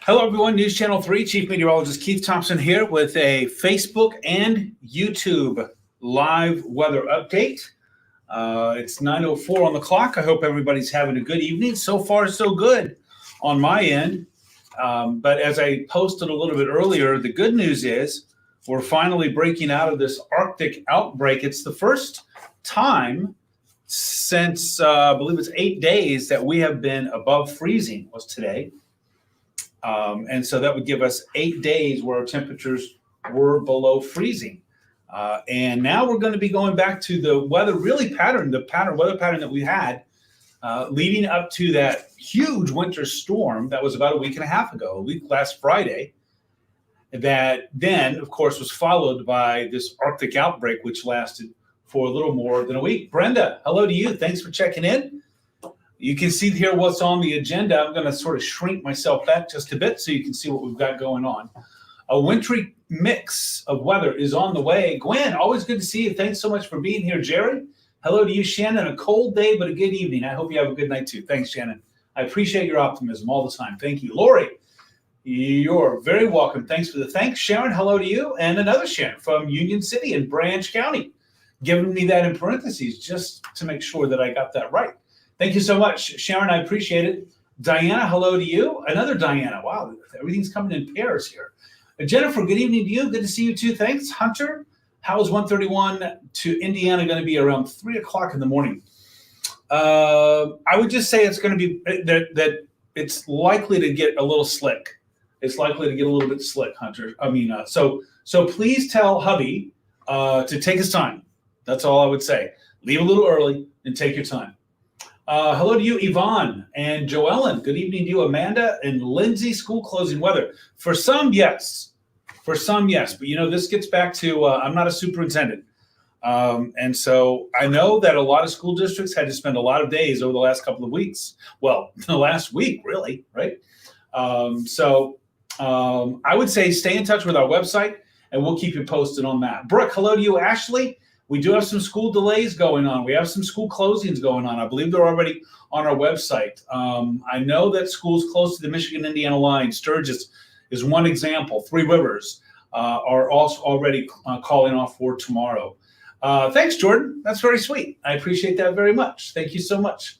Hello, everyone. News Channel 3, Chief Meteorologist Keith Thompson here with a Facebook and YouTube live weather update. It's 9:04 on the clock. I hope everybody's having a good evening. So far, so good on my end. But as I posted a little bit earlier, the good news is we're finally breaking out of this Arctic outbreak. It's the first time since, I believe it's 8 days that we have been above freezing, was today. And so that would give us 8 days where our temperatures were below freezing. And now we're going to be going back to the weather weather pattern that we had leading up to that huge winter storm that was about a week and a half ago, last Friday, that then, of course, was followed by this Arctic outbreak, which lasted for a little more than a week. Brenda, hello to you. Thanks for checking in. You can see here what's on the agenda. I'm going to sort of shrink myself back just a bit so you can see what we've got going on. A wintry mix of weather is on the way. Gwen, always good to see you. Thanks so much for being here. Jerry, hello to you. Shannon, a cold day, but a good evening. I hope you have a good night too. Thanks, Shannon. I appreciate your optimism all the time. Thank you. Lori, you're very welcome. Thanks for the thanks. Sharon, hello to you. And another Sharon from Union City in Branch County, giving me that in parentheses just to make sure that I got that right. Thank you so much, Sharon. I appreciate it. Diana, hello to you. Another Diana. Wow, everything's coming in pairs here. Jennifer, good evening to you. Good to see you too. Thanks. Hunter, how is 131 to Indiana going to be around 3 o'clock in the morning? I would just say it's going to be that it's likely to get a little slick. It's likely to get a little bit slick, Hunter. So please tell hubby to take his time. That's all I would say. Leave a little early and take your time. Hello to you, Yvonne and Joellen. Good evening to you, Amanda and Lindsay. School closing weather. For some, yes. For some, yes. But, this gets back to I'm not a superintendent. And so I know that a lot of school districts had to spend a lot of days over the last couple of weeks. Well, the last week, really, right? I would say stay in touch with our website, and we'll keep you posted on that. Brooke, hello to you, Ashley. We do have some school delays going on. We have some school closings going on. I believe they're already on our website. I know that schools close to the Michigan-Indiana line, Sturgis is one example. Three Rivers are also already calling off for tomorrow. Thanks, Jordan. That's very sweet. I appreciate that very much. Thank you so much.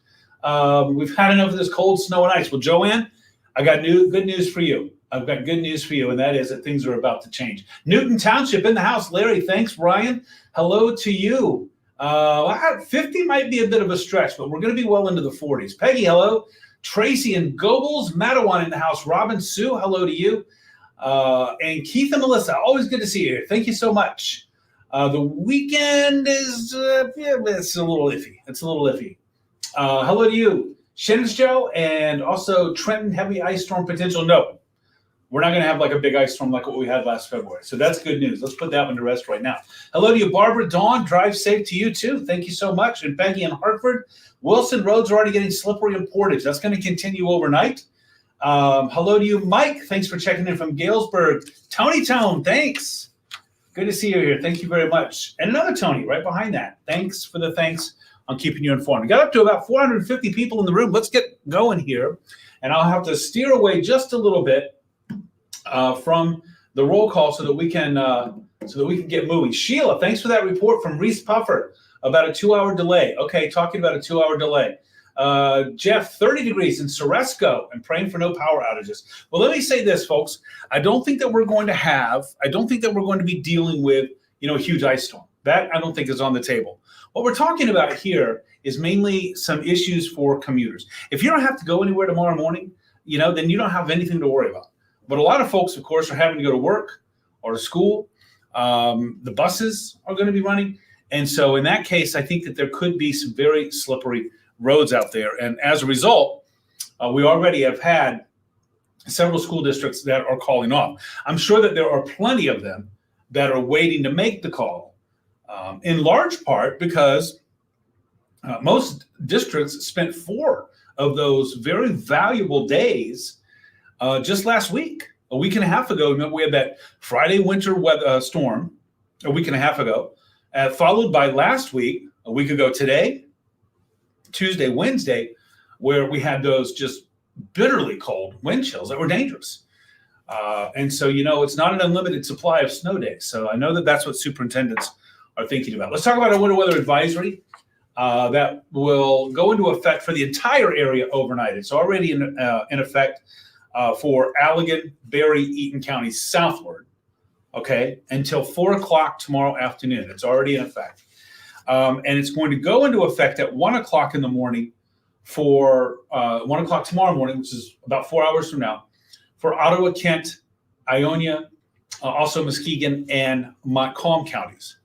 We've had enough of this cold snow and ice. Well, Joanne, I got good news for you. I've got good news for you, and that is that things are about to change. Newton Township in the house. Larry, thanks. Ryan, hello to you. 50 might be a bit of a stretch, but we're going to be well into the 40s. Peggy, hello. Tracy and Goebbels, Matawan in the house. Robin, Sue, hello to you. And Keith and Melissa, always good to see you here. Thank you so much. The weekend is, it's a little iffy. Hello to you. Shannon's Joe, and also Trenton, heavy ice storm potential. No. We're not going to have like a big ice storm like what we had last February. So that's good news. Let's put that one to rest right now. Hello to you, Barbara. Dawn, drive safe to you too. Thank you so much. And Peggy in Hartford. Wilson, roads are already getting slippery in Portage. That's going to continue overnight. Hello to you, Mike. Thanks for checking in from Galesburg. Tony Tone, thanks. Good to see you here. Thank you very much. And another Tony right behind that. Thanks for the thanks on keeping you informed. We got up to about 450 people in the room. Let's get going here. And I'll have to steer away just a little bit from the roll call so that we can get moving. Sheila, thanks for that report from Reese Puffer about a 2-hour delay. Okay, talking about a 2-hour delay. Jeff, 30 degrees in Ceresco and praying for no power outages. Well, let me say this, folks. I don't think that we're going to be dealing with, a huge ice storm. That I don't think is on the table. What we're talking about here is mainly some issues for commuters. If you don't have to go anywhere tomorrow morning, then you don't have anything to worry about. But a lot of folks, of course, are having to go to work or to school. The buses are going to be running. And so in that case, I think that there could be some very slippery roads out there. And as a result, we already have had several school districts that are calling off. I'm sure that there are plenty of them that are waiting to make the call, in large part because most districts spent 4 of those very valuable days just last week. A week and a half ago, we had that Friday winter weather storm a week and a half ago, followed by last week, a week ago today, Tuesday, Wednesday, where we had those just bitterly cold wind chills that were dangerous. And so, it's not an unlimited supply of snow days. So I know that that's what superintendents are thinking about. Let's talk about a winter weather advisory that will go into effect for the entire area overnight. It's already in effect for Allegan, Berry, Eaton counties southward, okay, until 4 o'clock tomorrow afternoon. It's already in effect. And it's going to go into effect at 1 o'clock in the morning for 1 o'clock tomorrow morning, which is about 4 hours from now, for Ottawa, Kent, Ionia, also Muskegon, and Montcalm counties.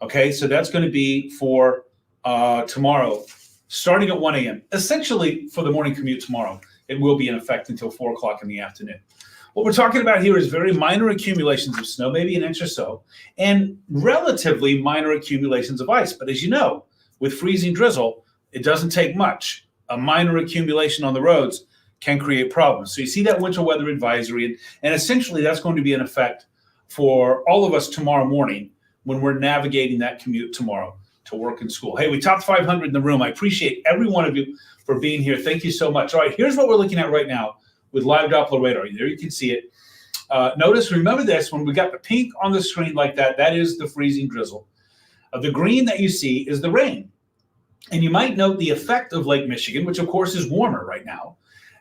Okay, so that's going to be for tomorrow, starting at 1 a.m. Essentially, for the morning commute tomorrow, it will be in effect until 4 o'clock in the afternoon. What we're talking about here is very minor accumulations of snow, maybe an inch or so, and relatively minor accumulations of ice. But as you know, with freezing drizzle, it doesn't take much. A minor accumulation on the roads can create problems. So you see that winter weather advisory, and essentially that's going to be in effect for all of us tomorrow morning when we're navigating that commute tomorrow to work and school. Hey, we topped 500 in the room. I appreciate every one of you for being here. Thank you so much. All right, here's what we're looking at right now with live Doppler radar. There you can see it. Notice, remember this, when we got the pink on the screen like that, that is the freezing drizzle. The green that you see is the rain. And you might note the effect of Lake Michigan, which of course is warmer right now.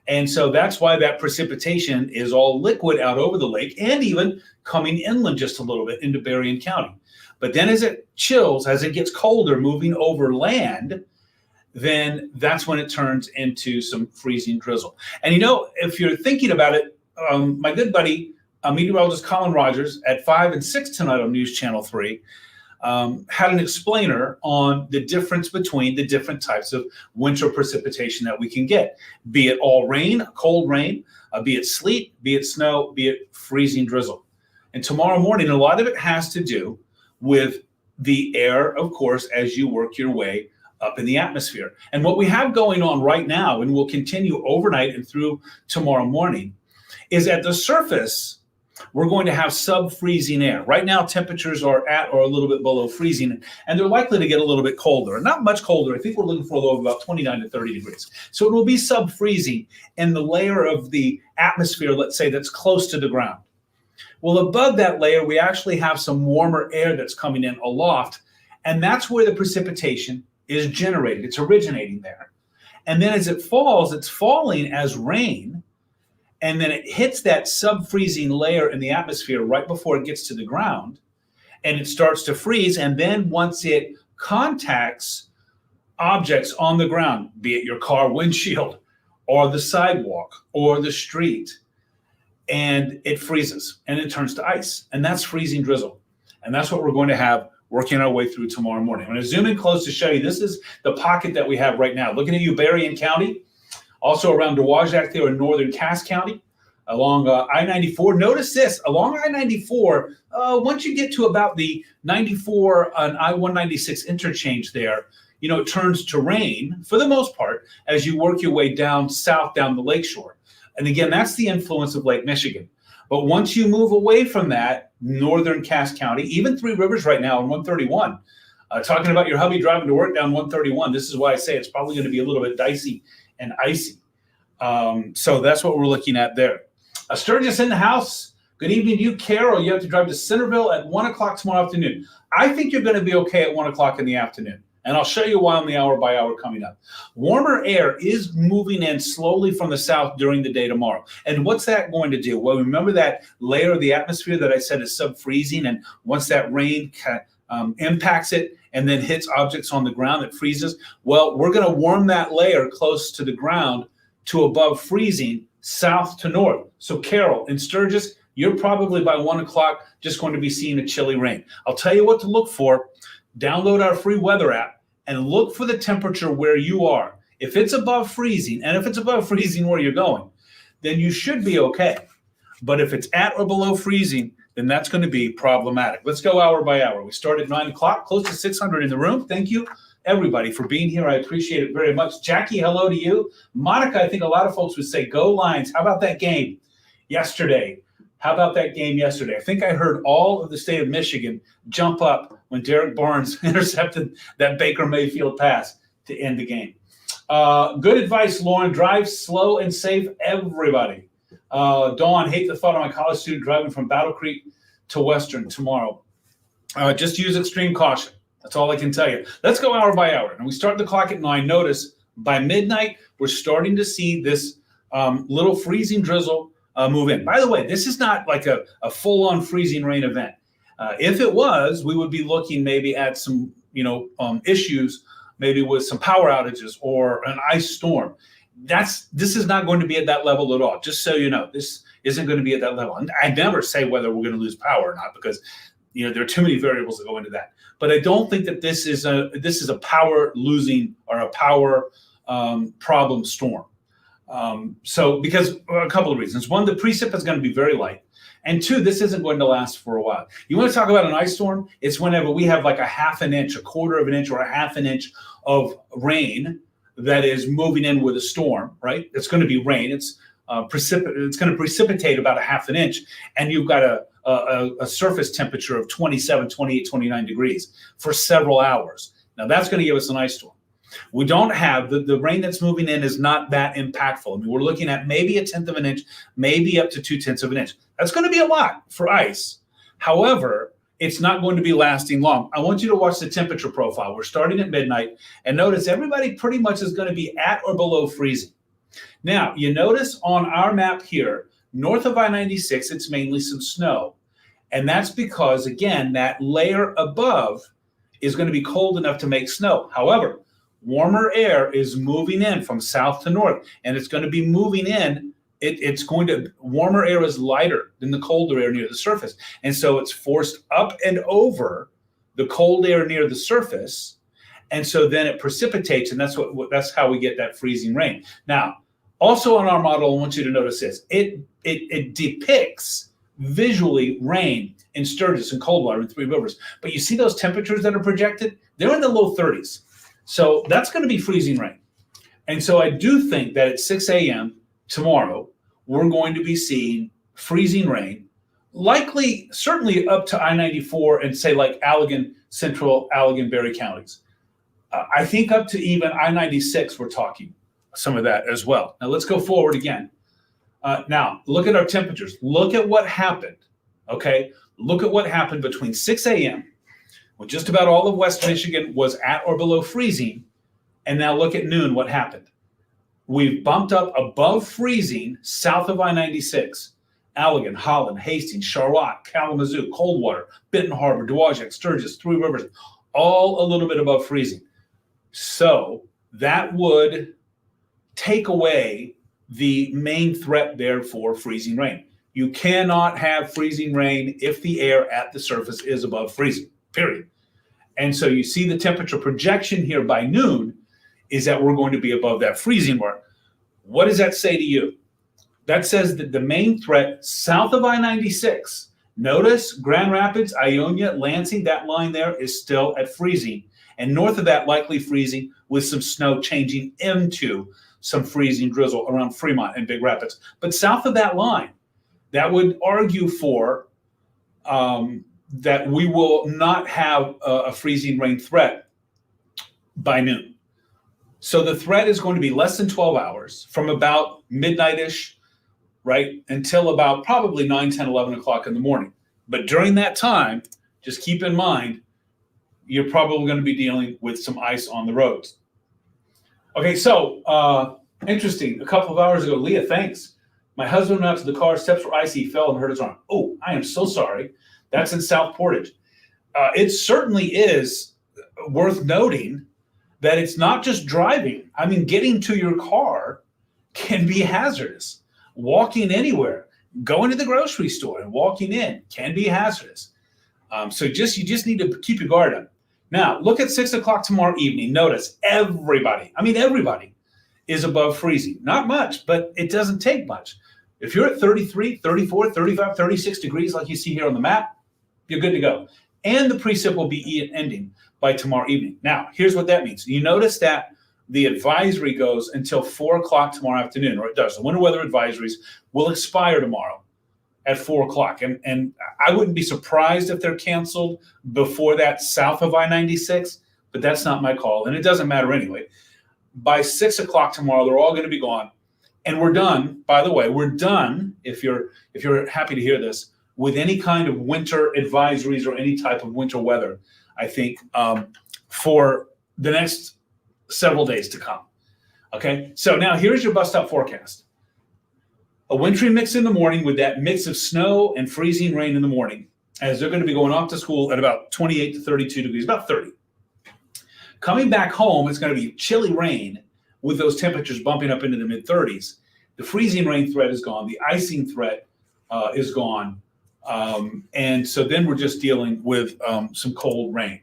And so that's why that precipitation is all liquid out over the lake and even coming inland just a little bit into Berrien County. But then as it chills, as it gets colder, moving over land, then that's when it turns into some freezing drizzle. And if you're thinking about it, my good buddy, meteorologist Colin Rogers at 5 and 6 tonight on News Channel 3, had an explainer on the difference between the different types of winter precipitation that we can get, be it all rain, cold rain, be it sleet, be it snow, be it freezing drizzle. And tomorrow morning, a lot of it has to do with the air, of course, as you work your way up in the atmosphere. And what we have going on right now, and will continue overnight and through tomorrow morning, is at the surface, we're going to have sub-freezing air. Right now, temperatures are at or a little bit below freezing, and they're likely to get a little bit colder. Not much colder. I think we're looking for a low of about 29 to 30 degrees. So it will be sub-freezing in the layer of the atmosphere, let's say, that's close to the ground. Well, above that layer, we actually have some warmer air that's coming in aloft, and that's where the precipitation is generated. It's originating there. And then as it falls, it's falling as rain, and then it hits that sub-freezing layer in the atmosphere right before it gets to the ground, and it starts to freeze. And then once it contacts objects on the ground, be it your car windshield or the sidewalk or the street, and it freezes and it turns to ice. And that's freezing drizzle. And that's what we're going to have working our way through tomorrow morning. I'm going to zoom in close to show you. This is the pocket that we have right now. Looking at you, Berrien County. Also around Dowagiac there in northern Cass County, along I-94. Notice this, along I-94, once you get to about the 94 and I-196 interchange there, it turns to rain for the most part as you work your way down south down the lakeshore. And again, that's the influence of Lake Michigan. But once you move away from that, northern Cass County, even Three Rivers right now on 131, talking about your hubby driving to work down 131, this is why I say it's probably going to be a little bit dicey and icy. So that's what we're looking at there. Sturgis in the house. Good evening to you, Carol. You have to drive to Centerville at 1 o'clock tomorrow afternoon. I think you're going to be okay at 1 o'clock in the afternoon. And I'll show you why on the hour by hour coming up. Warmer air is moving in slowly from the south during the day tomorrow. And what's that going to do? Well, remember that layer of the atmosphere that I said is sub-freezing, and once that rain impacts it and then hits objects on the ground, it freezes. Well, we're going to warm that layer close to the ground to above freezing, south to north. So Carol, in Sturgis, you're probably by 1 o'clock just going to be seeing a chilly rain. I'll tell you what to look for. Download our free weather app and look for the temperature where you are. If it's above freezing, and if it's above freezing where you're going, then you should be okay. But if it's at or below freezing, then that's going to be problematic. Let's go hour by hour. We start at 9 o'clock, close to 600 in the room. Thank you, everybody, for being here. I appreciate it very much. Jackie, hello to you. Monica, I think a lot of folks would say, go Lions. How about that game yesterday? How about that game yesterday? I think I heard all of the state of Michigan jump up when Derek Barnes intercepted that Baker Mayfield pass to end the game. Good advice, Lauren. Drive slow and safe, everybody. Dawn, hate the thought of my college student driving from Battle Creek to Western tomorrow. Just use extreme caution. That's all I can tell you. Let's go hour by hour. And we start the clock at 9. Notice by midnight, we're starting to see this little freezing drizzle move in. By the way, this is not like a full-on freezing rain event. If it was, we would be looking maybe at some issues, maybe with some power outages or an ice storm. This is not going to be at that level at all. Just so you know, this isn't going to be at that level. And I never say whether we're going to lose power or not, because there are too many variables that go into that. But I don't think that this is a power losing or a power problem storm. So because a couple of reasons. One, the precip is going to be very light. And two, this isn't going to last for a while. You want to talk about an ice storm? It's whenever we have like a half an inch, a quarter of an inch, or a half an inch of rain that is moving in with a storm, right? It's going to be rain. It's going to precipitate about a half an inch, and you've got a surface temperature of 27, 28, 29 degrees for several hours. Now that's going to give us an ice storm. We don't have the rain that's moving in is not that impactful. I mean, we're looking at maybe 1/10 of an inch, maybe up to 2/10 of an inch. That's going to be a lot for ice. However, it's not going to be lasting long. I want you to watch the temperature profile. We're starting at midnight, and notice everybody pretty much is going to be at or below freezing. Now, you notice on our map here, north of I-96, it's mainly some snow. And that's because, again, that layer above is going to be cold enough to make snow. However, warmer air is moving in from south to north, and it's going to be moving in. Warmer air is lighter than the colder air near the surface. And so it's forced up and over the cold air near the surface. And so then it precipitates, and that's how we get that freezing rain. Now, also on our model, I want you to notice this. It depicts visually rain in Sturgis and Coldwater and Three Rivers. But you see those temperatures that are projected? They're in the low 30s. So that's going to be freezing rain. And so I do think that at 6 a.m. tomorrow, we're going to be seeing freezing rain, likely, certainly up to I-94 and say like Allegan, Central Allegan, Berry counties. I think up to even I-96, we're talking some of that as well. Now let's go forward again. Now look at our temperatures. Look at what happened, okay? Look at what happened between 6 a.m. when just about all of West Michigan was at or below freezing. And now look at noon, what happened. We've bumped up above freezing south of I-96. Allegan, Holland, Hastings, Charlotte, Kalamazoo, Coldwater, Benton Harbor, Dowagiac, Sturgis, Three Rivers, all a little bit above freezing. So that would take away the main threat there for freezing rain. You cannot have freezing rain if the air at the surface is above freezing, period. And so you see the temperature projection here by noon is that we're going to be above that freezing mark. What does that say to you? That says that the main threat south of I-96, notice Grand Rapids, Ionia, Lansing, that line there is still at freezing. And north of that, likely freezing with some snow changing into some freezing drizzle around Fremont and Big Rapids. But south of that line, that would argue for that we will not have a freezing rain threat by noon. So the threat is going to be less than 12 hours from about midnight-ish, right, until about probably 9, 10, 11 o'clock in the morning. But during that time, just keep in mind, you're probably going to be dealing with some ice on the roads. Okay, so interesting. A couple of hours ago, Leah, thanks. My husband went out to the car, steps were icy, he fell and hurt his arm. Oh, I am so sorry. That's in South Portage. It certainly is worth noting that it's not just driving. I mean, getting to your car can be hazardous. Walking anywhere, going to the grocery store and walking in can be hazardous. So you just need to keep your guard up. Now, look at 6 o'clock tomorrow evening. Notice everybody is above freezing. Not much, but it doesn't take much. If you're at 33, 34, 35, 36 degrees like you see here on the map, you're good to go. And the precip will be ending by tomorrow evening. Now, here's what that means. You notice that the advisory goes until 4 o'clock tomorrow afternoon, or it does. The winter weather advisories will expire tomorrow at 4 o'clock. And I wouldn't be surprised if they're canceled before that south of I-96, but that's not my call. And it doesn't matter anyway. By 6 o'clock tomorrow, they're all going to be gone. And we're done, by the way, we're done, if you're happy to hear this, with any kind of winter advisories or any type of winter weather, I think, for the next several days to come. Okay, so now here's your bus stop forecast. A wintry mix in the morning with that mix of snow and freezing rain in the morning, as they're going to be going off to school at about 28 to 32 degrees, about 30. Coming back home, it's going to be chilly rain with those temperatures bumping up into the mid-30s. The freezing rain threat is gone. The icing threat is gone. And so then we're just dealing with some cold rain.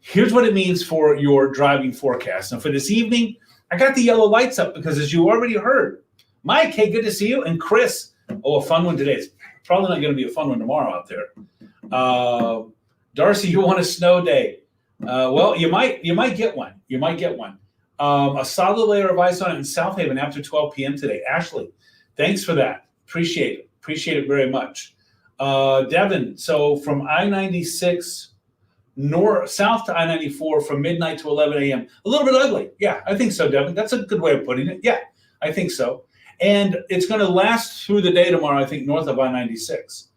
Here's what it means for your driving forecast. Now, for this evening, I got the yellow lights up because, as you already heard, Mike, hey, good to see you. And Chris, oh, a fun one today. It's probably not going to be a fun one tomorrow out there. Darcy, you want a snow day? Well, you might get one. You might get one. A solid layer of ice on it in South Haven after 12 p.m. today. Ashley, thanks for that. Appreciate it. Appreciate it very much. Devin, so from I-96 south to I-94 from midnight to 11 a.m. A little bit ugly. Yeah, I think so, Devin. That's a good way of putting it. Yeah, I think so. And it's going to last through the day tomorrow, I think, north of I-96.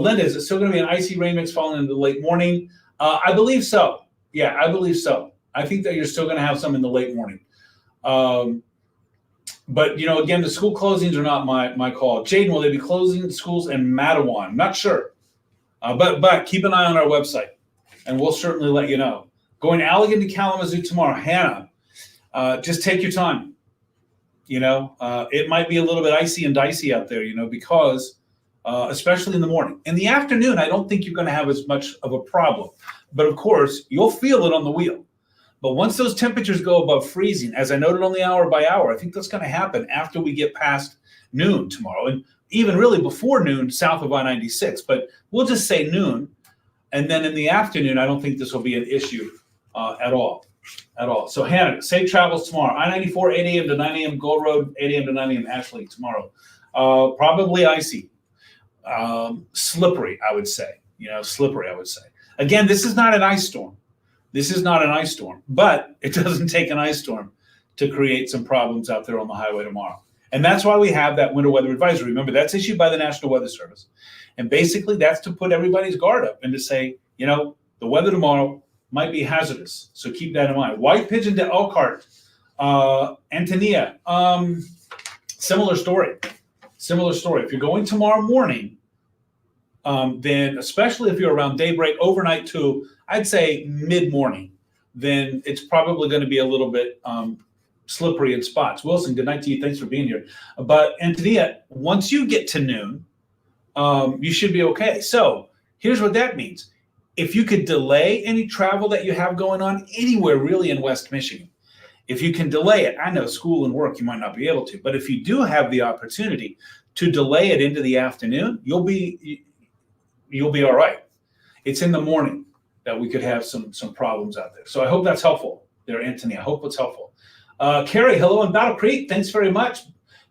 Linda, is it still going to be an icy rain mix falling into the late morning? I believe so. Yeah, I believe so. I think that you're still going to have some in the late morning. But, again, the school closings are not my call. Jaden, will they be closing schools in Matawan? Not sure. But keep an eye on our website, and we'll certainly let you know. Going Allegan to Kalamazoo tomorrow. Hannah, just take your time. It might be a little bit icy and dicey out there, because especially in the morning. In the afternoon, I don't think you're going to have as much of a problem. But, of course, you'll feel it on the wheel. But once those temperatures go above freezing, as I noted on the hour by hour, I think that's going to happen after we get past noon tomorrow, and even really before noon south of I-96. But we'll just say noon. And then in the afternoon, I don't think this will be an issue at all. So Hannah, safe travels tomorrow. I-94, 8 a.m. to 9 a.m. Gold Road, 8 a.m. to 9 a.m. Ashley tomorrow. Probably icy. Slippery, I would say. Slippery, I would say. Again, this is not an ice storm. This is not an ice storm, but it doesn't take an ice storm to create some problems out there on the highway tomorrow. And that's why we have that winter weather advisory. Remember, that's issued by the National Weather Service. And basically, that's to put everybody's guard up and to say, the weather tomorrow might be hazardous. So keep that in mind. White Pigeon to Elkhart, Antonia, similar story. If you're going tomorrow morning, then especially if you're around daybreak, overnight to, I'd say mid-morning, then it's probably going to be a little bit slippery in spots. Wilson, good night to you. Thanks for being here. But Antonia, once you get to noon, you should be okay. So here's what that means. If you could delay any travel that you have going on anywhere really in West Michigan, if you can delay it, I know school and work you might not be able to, but if you do have the opportunity to delay it into the afternoon, you'll be all right. It's in the morning that we could have some problems out there. So I hope that's helpful there, Anthony. I hope it's helpful. Carrie, hello in Battle Creek. Thanks very much.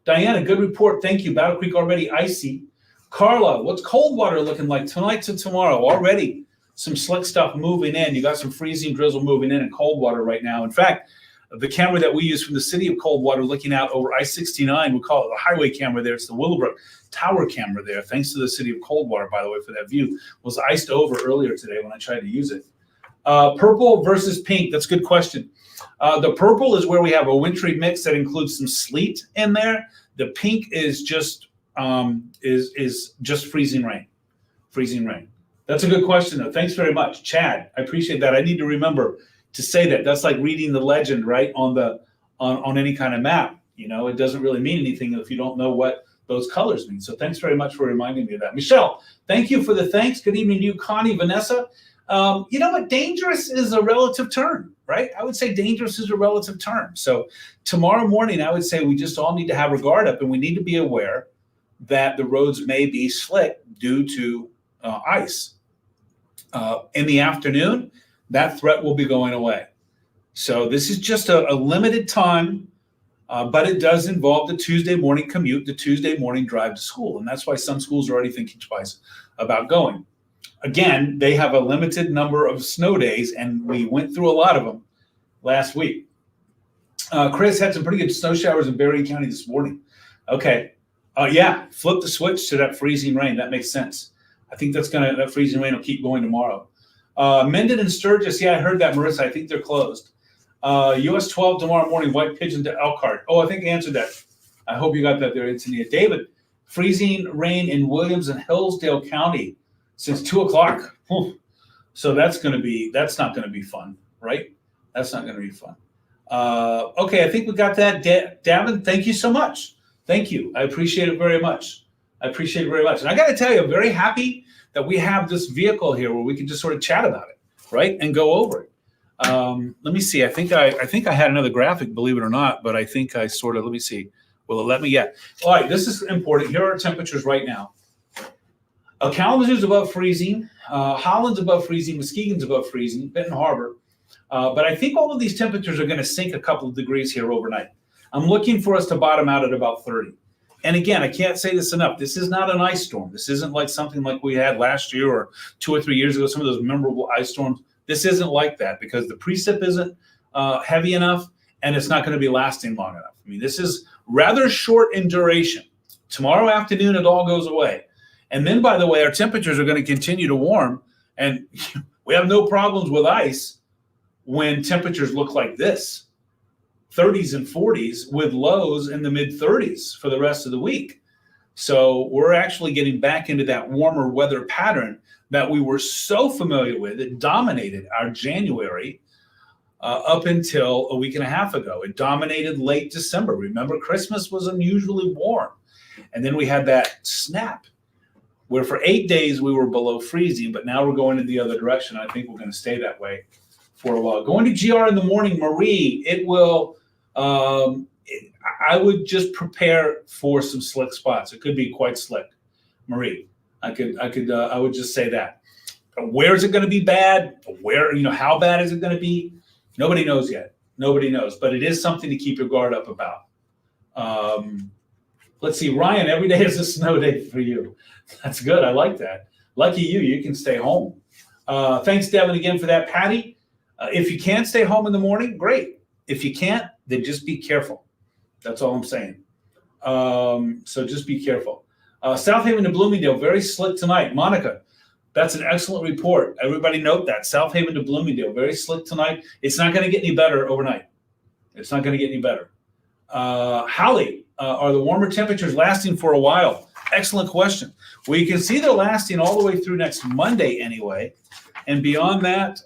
Diana, good report. Thank you. Battle Creek already icy. Carla, what's Coldwater looking like tonight to tomorrow? Already some slick stuff moving in. You got some freezing drizzle moving in Coldwater right now. In fact, the camera that we use from the city of Coldwater looking out over I-69, we call it the highway camera there. It's the Willowbrook Tower camera there. Thanks to the city of Coldwater, by the way, for that view. Was iced over earlier today when I tried to use it. Purple versus pink. That's a good question. The purple is where we have a wintry mix that includes some sleet in there. The pink is just freezing rain. Freezing rain. That's a good question, though. Thanks very much, Chad. I appreciate that. I need to remember to say that. That's like reading the legend, right, on any kind of map. It doesn't really mean anything if you don't know what those colors mean. So thanks very much for reminding me of that. Michelle, thank you for the thanks. Good evening to you, Connie, Vanessa. You know what? Dangerous is a relative term, right? I would say dangerous is a relative term. So tomorrow morning, I would say we just all need to have our guard up, and we need to be aware that the roads may be slick due to ice. In the afternoon, that threat will be going away. So this is just a limited time, but it does involve the Tuesday morning commute, the Tuesday morning drive to school. And that's why some schools are already thinking twice about going. Again, they have a limited number of snow days, and we went through a lot of them last week. Chris had some pretty good snow showers in Berrien County this morning. Okay. Yeah, flip the switch to that freezing rain. That makes sense. I think that freezing rain will keep going tomorrow. Mendon and Sturgis, yeah, I heard that, Marissa. I think they're closed. US 12 tomorrow morning, White Pigeon to Elkhart. Oh, I think I answered that. I hope you got that there, Antonia. David, freezing rain in Williams and Hillsdale County since 2 o'clock. So that's not going to be fun, right? That's not going to be fun. Okay, I think we got that. Davin, thank you so much. Thank you. I appreciate it very much. And I got to tell you, I'm very happy that we have this vehicle here where we can just sort of chat about it, right, and go over it. Let me see. I think I had another graphic, believe it or not, but I think I sort of, let me see. Will it let me? Yeah. All right, this is important. Here are our temperatures right now. Kalamazoo's above freezing. Holland's above freezing. Muskegon's above freezing. Benton Harbor. But I think all of these temperatures are going to sink a couple of degrees here overnight. I'm looking for us to bottom out at about 30. And again, I can't say this enough. This is not an ice storm. This isn't like something like we had last year or 2 or 3 years ago, some of those memorable ice storms. This isn't like that because the precip isn't heavy enough and it's not going to be lasting long enough. I mean, this is rather short in duration. Tomorrow afternoon, it all goes away. And then, by the way, our temperatures are going to continue to warm. And we have no problems with ice when temperatures look like this. 30s and 40s with lows in the mid-30s for the rest of the week. So we're actually getting back into that warmer weather pattern that we were so familiar with. It dominated our January up until a week and a half ago. It dominated late December. Remember, Christmas was unusually warm. And then we had that snap where for 8 days we were below freezing, but now we're going in the other direction. I think we're going to stay that way for a while. Going to GR in the morning, Marie, it will... I would just prepare for some slick spots. It could be quite slick, Marie. I would just say that. Where is it going to be bad? How bad is it going to be? Nobody knows yet. Nobody knows, but it is something to keep your guard up about. Let's see, Ryan, every day is a snow day for you. That's good. I like that. Lucky you, you can stay home. Thanks, Devin, again for that. Patty, if you can stay home in the morning, great. If you can't, then just be careful. That's all I'm saying. So just be careful. South Haven to Bloomingdale, very slick tonight. Monica, that's an excellent report. Everybody note that. South Haven to Bloomingdale, very slick tonight. It's not going to get any better overnight. It's not going to get any better. Holly, are the warmer temperatures lasting for a while? Excellent question. Well, you can see they're lasting all the way through next Monday anyway. And beyond that,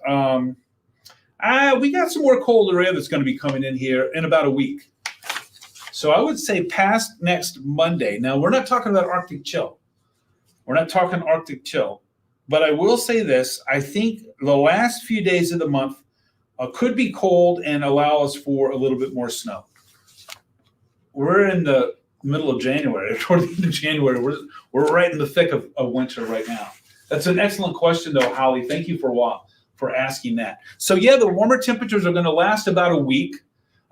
we got some more colder air that's going to be coming in here in about a week. So I would say past next Monday. Now, we're not talking about Arctic chill. We're not talking Arctic chill. But I will say this. I think the last few days of the month could be cold and allow us for a little bit more snow. We're in the middle of January. Toward the end of January, we're right in the thick of winter right now. That's an excellent question, though, Holly. Thank you for asking that. So, yeah, the warmer temperatures are going to last about a week.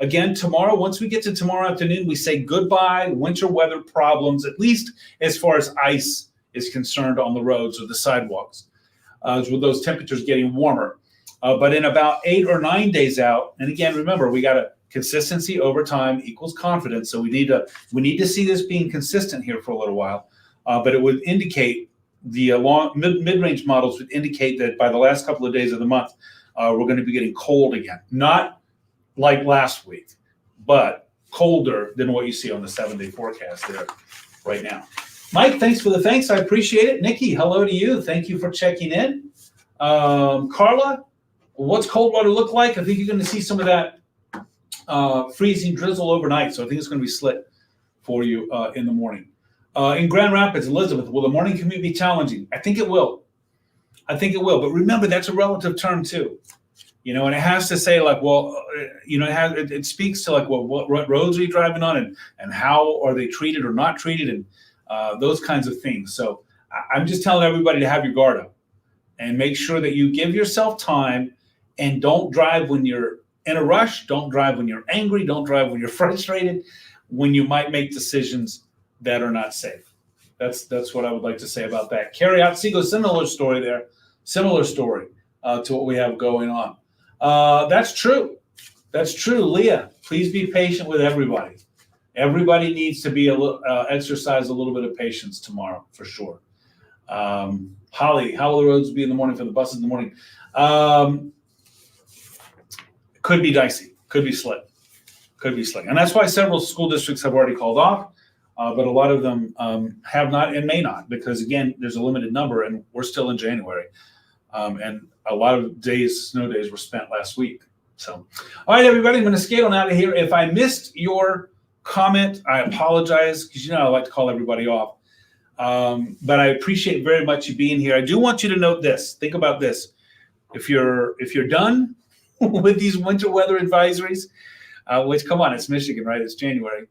Again, tomorrow, once we get to tomorrow afternoon, we say goodbye winter weather problems, at least as far as ice is concerned on the roads or the sidewalks, with those temperatures getting warmer. But in about 8 or 9 days out, and again, remember, we got a consistency over time equals confidence. So we need to see this being consistent here for a little while. But it would indicate the mid-range models would indicate that by the last couple of days of the month, we're going to be getting cold again. Not like last week, but colder than what you see on the 7-day forecast there right now. Mike, thanks for the thanks. I appreciate it. Nikki, hello to you. Thank you for checking in. Carla, what's cold water look like? I think you're going to see some of that freezing drizzle overnight, so I think it's going to be slick for you in the morning. In Grand Rapids, Elizabeth, will the morning commute be challenging? I think it will. But remember, that's a relative term too. And it has to say like, well, it speaks to like, well, what roads are you driving on and how are they treated or not treated and those kinds of things. So I'm just telling everybody to have your guard up and make sure that you give yourself time and don't drive when you're in a rush. Don't drive when you're angry. Don't drive when you're frustrated, when you might make decisions that are not safe. That's what I would like to say about that. Carry out Seago, similar story there. Similar story to what we have going on. That's true. That's true, Leah. Please be patient with everybody. Everybody needs to be exercise a little bit of patience tomorrow, for sure. Holly, how will the roads be in the morning for the buses in the morning? Could be dicey, could be slick. And that's why several school districts have already called off, but a lot of them have not and may not, because again, there's a limited number and we're still in January. And a lot of snow days were spent last week. So, all right, everybody, I'm going to skate on out of here. If I missed your comment, I apologize, because you know I like to call everybody off. But I appreciate very much you being here. I do want you to note this. Think about this. If you're done with these winter weather advisories, which, come on, it's Michigan, right? It's January.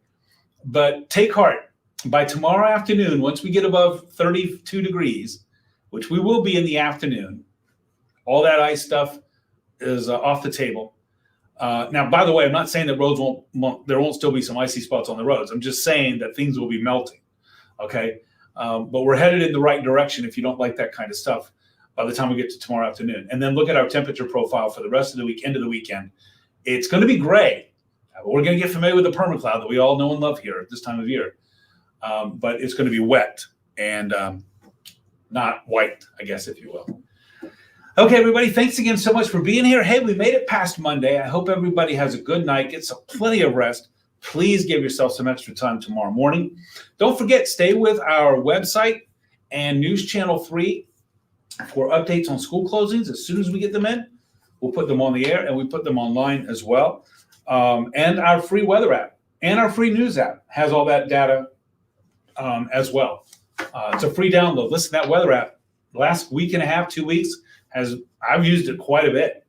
But take heart. By tomorrow afternoon, once we get above 32 degrees, which we will be in the afternoon, all that ice stuff is off the table. Now, by the way, I'm not saying that roads there won't still be some icy spots on the roads. I'm just saying that things will be melting, okay? But we're headed in the right direction if you don't like that kind of stuff by the time we get to tomorrow afternoon. And then look at our temperature profile for the rest of the week, into the weekend. It's going to be gray. We're going to get familiar with the permacloud that we all know and love here at this time of year. But it's going to be wet and not white, I guess, if you will. Okay, everybody, thanks again so much for being here. Hey, we made it past Monday. I hope everybody has a good night, gets plenty of rest. Please give yourself some extra time tomorrow morning. Don't forget, stay with our website and News Channel 3 for updates on school closings. As soon as we get them in, we'll put them on the air, and we put them online as well. And our free weather app and our free news app has all that data as well. It's a free download. Listen, that weather app, last week and a half, 2 weeks, I've used it quite a bit.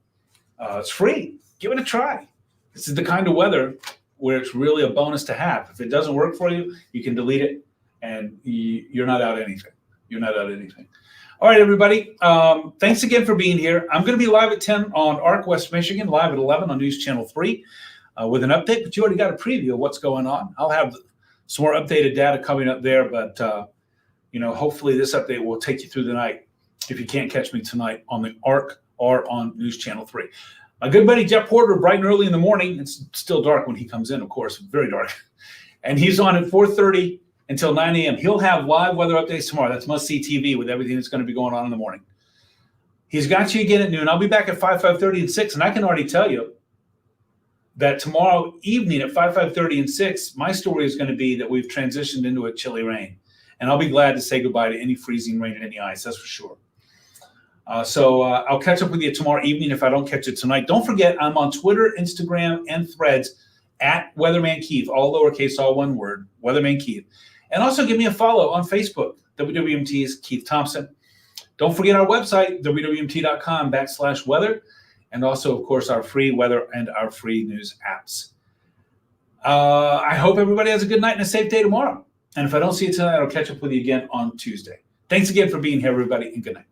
It's free. Give it a try. This is the kind of weather where it's really a bonus to have. If it doesn't work for you, you can delete it, and you're not out anything. You're not out anything. All right, everybody. Thanks again for being here. I'm going to be live at 10 on ARC West Michigan, live at 11 on News Channel 3 with an update, but you already got a preview of what's going on. I'll have some more updated data coming up there, but hopefully this update will take you through the night if you can't catch me tonight on the ARC or on News Channel 3. My good buddy Jeff Porter, bright and early in the morning. It's still dark when he comes in, of course, very dark. And he's on at 4:30 until 9 a.m. He'll have live weather updates tomorrow. That's must-see TV with everything that's going to be going on in the morning. He's got you again at noon. I'll be back at 5:30, and 6. And I can already tell you that tomorrow evening at 5:30, and 6, my story is going to be that we've transitioned into a chilly rain. And I'll be glad to say goodbye to any freezing rain and any ice, that's for sure. So I'll catch up with you tomorrow evening if I don't catch it tonight. Don't forget, I'm on Twitter, Instagram, and Threads at Weatherman Keith, all lowercase, all one word, Weatherman Keith. And also give me a follow on Facebook, WWMT's Keith Thompson. Don't forget our website, WWMT.com/weather, and also, of course, our free weather and our free news apps. I hope everybody has a good night and a safe day tomorrow. And if I don't see you tonight, I'll catch up with you again on Tuesday. Thanks again for being here, everybody, and good night.